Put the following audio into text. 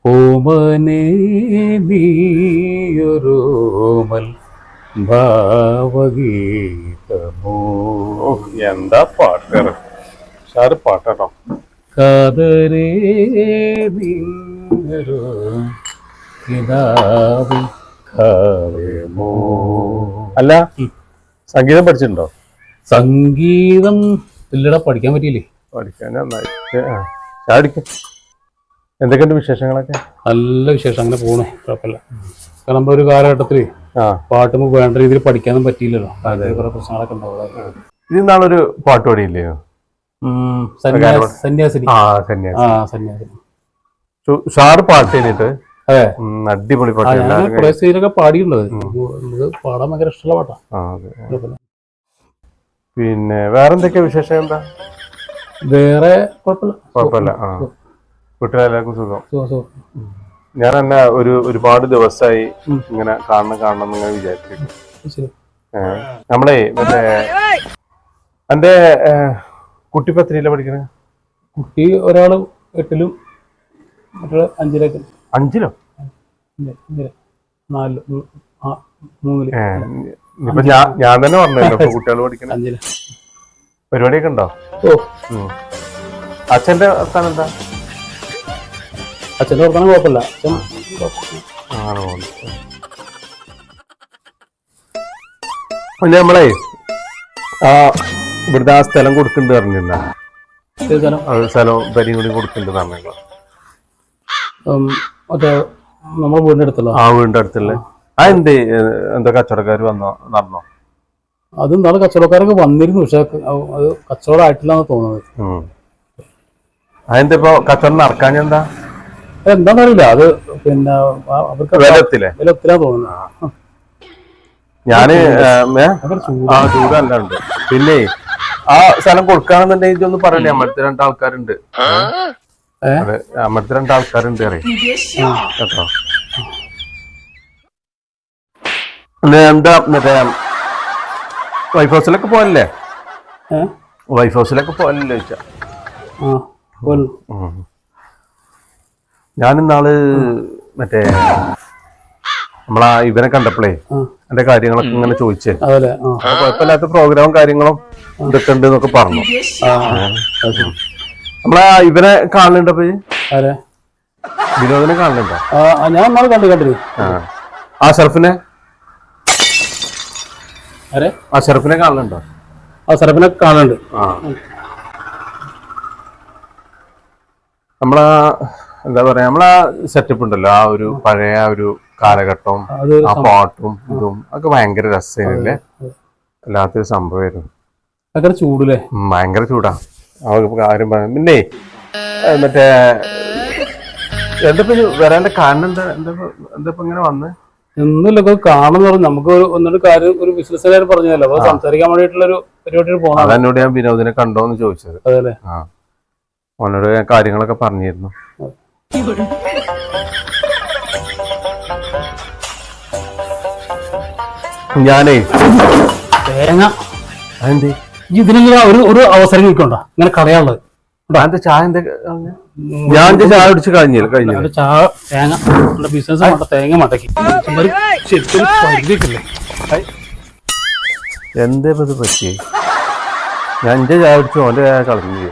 ഓമനേ നീയൊരോമൽ ഭാവഗീതമോ. എന്താ പാട്ട് ഷാറ് പാട്ടോ. കാതരേ നീയൊരു കിനാവിൻ കാവ്യമോ. അല്ല സംഗീതം പഠിച്ചിട്ടുണ്ടോ? സംഗീതം ഇല്ലടാ, പഠിക്കാൻ പറ്റിയില്ലേ. പഠിക്കാൻ നന്നായി. എന്തൊക്കെയുണ്ട് വിശേഷങ്ങളൊക്കെ? നല്ല വിശേഷം, അങ്ങനെ പോണേ, കുഴപ്പമില്ല. കാരണം നമ്മളൊരു കാലഘട്ടത്തില് പാട്ട് വേണ്ട രീതിയിൽ പഠിക്കാനും പറ്റിയില്ലല്ലോ. കുറെ പ്രശ്നങ്ങളൊക്കെ ഉണ്ടാവും. ഇത് നാളൊരു പാട്ട് പാടിയില്ലയോ? സന്യാസിനി. സന്യാസിനി ഷാറ് പാട്ട് കഴിഞ്ഞിട്ട് അടിപൊളി പാട്ട്. കുറെ സീനൊക്കെ പാടിയിട്ടുള്ളത്, നമുക്ക് പാടാൻ ഭയങ്കര ഇഷ്ടമുള്ള പാട്ടാ. പിന്നെ വേറെന്തൊക്കെയാ വിശേഷം? എന്താ വേറെ കുഴപ്പമില്ല. വീട്ടിലെല്ലാവർക്കും സുഖം. ഞാൻ എന്നെ ഒരുപാട് ദിവസമായി ഇങ്ങനെ കാണണം എന്നിങ്ങനെ വിചാരിച്ചിട്ട്. നമ്മളെ മറ്റേ എന്റെ കുട്ടി പത്രിയില പഠിക്കണ കുട്ടി ഒരാള് 8ലും മറ്റൊരാൾ 5-ലൊക്കെ. 5-ലോ? 4, 3. ഇപ്പൊ ഞാൻ തന്നെ പറഞ്ഞല്ലോ കുട്ടികൾ പഠിക്കണ. 5-ല് പരിപാടിയൊക്കെ ഉണ്ടോ? അച്ഛന്റെ വർത്താനം എന്താ? അച്ഛൻ്റെ വർത്താനം കുഴപ്പമില്ല. പിന്നെ നമ്മളെ ഇവിടുത്തെ ആ സ്ഥലം കൊടുക്കണ്ട് പറഞ്ഞില്ല, സ്ഥലം പരിയും കൂടി കൊടുക്കണ്ടെന്ന് പറഞ്ഞല്ലോ. മറ്റേ നമ്മുടെ വീടിന്റെ അടുത്തല്ലോ. ആ വീടിന്റെ അടുത്തുള്ള എന്താ കച്ചവടക്കാർ നടന്നോ? അത് നാളെ കച്ചവടക്കാരൊക്കെ വന്നിരുന്നു, പക്ഷെ അത് കച്ചവടം ആയിട്ടില്ലാന്ന് തോന്നുന്നത്. അതെന്താ ഇപ്പൊ കച്ചവടം നടക്കാൻ? എന്താന്നറിയില്ല, അത് പിന്നെ അവർക്ക് വിലത്തിലാ തോന്നുന്നത്. ഞാന് ചൂടല്ലാണ്ട് പിന്നെ ആ സ്ഥലം കൊടുക്കാണെന്നുണ്ടെങ്കിൽ ഇതൊന്നും പറയല്ലേ. അമ്മടുത്ത് 2 ആൾക്കാരുണ്ട്, അമ്മടുത്ത് 2 ആൾക്കാരുണ്ട് അറിയാം കേട്ടോ. എന്താ മറ്റേ വൈഫ് ഹൗസിലൊക്കെ പോകല്ലേ? വൈഫ് ഹൗസിലൊക്കെ പോകല്ലേ ചോദിച്ചാ? ഞാനിന്നാള് മറ്റേ നമ്മളാ ഇവനെ കണ്ടപ്പോഴേ എന്റെ കാര്യങ്ങളൊക്കെ ഇങ്ങനെ ചോദിച്ചേ. കുഴപ്പമില്ലാത്ത പ്രോഗ്രാമും കാര്യങ്ങളും ഇതൊക്കെ ഉണ്ട് എന്നൊക്കെ പറഞ്ഞു. നമ്മളാ ഇവനെ കാണലുണ്ടോ? വിനോദിനെ കാണലുണ്ടോ? ഞാൻ കണ്ടിരുന്നു. അഷറഫിനെ കാണലുണ്ടോ? അഷറഫിനെ കാണലുണ്ട്. നമ്മളാ എന്താ പറയാ, നമ്മളാ സെറ്റപ്പ് ഉണ്ടല്ലോ, ആ ഒരു പഴയ ഒരു കാലഘട്ടവും ആ പാട്ടും ഇതും ഒക്കെ ഭയങ്കര രസമായിരുന്നല്ലേ. വല്ലാത്തൊരു സംഭവമായിരുന്നു. ചൂടല്ലേ? ഭയങ്കര ചൂടാ. അവർക്ക് കാര്യം പറയാം. പിന്നെ മറ്റേ എന്താ വരാന്റെ കാരണം എന്താ ഇങ്ങനെ വന്ന്? ഒന്നുമില്ല, കാണുന്ന പറഞ്ഞു. നമുക്ക് ഒന്നൊരു കാര്യം, ഒരു ബിസിനസ്സുകാർ പറഞ്ഞല്ലോ, അപ്പൊ സംസാരിക്കാൻ വേണ്ടിയിട്ടുള്ള ഒരു പരിപാടി പോകണം. അതെന്നോട് ഞാൻ വിനോദിനെ കണ്ടോന്ന് ചോദിച്ചത്. അതല്ലേ? അവനോട് ഞാൻ കാര്യങ്ങളൊക്കെ പറഞ്ഞിരുന്നു. ഞാനേ തേങ്ങ അതെന്തേ ഇതിനെങ്കിലും ഒരു അവസരം കിട്ടണ്ട ഇങ്ങനെ കളയാനുള്ളത്. ചായ ഞാൻ ചായ കുടിച്ച് കഴിഞ്ഞില്ല. ചായ തേങ്ങ ബിസിനസ് തേങ്ങ മടക്കി ശരിക്കും പരിധിക്കില്ലേ? എന്തേ പറ്റി? ഞാൻ എന്റെ ചായ കുടിച്ചു ഓന്റെ ചായ കളഞ്ഞു.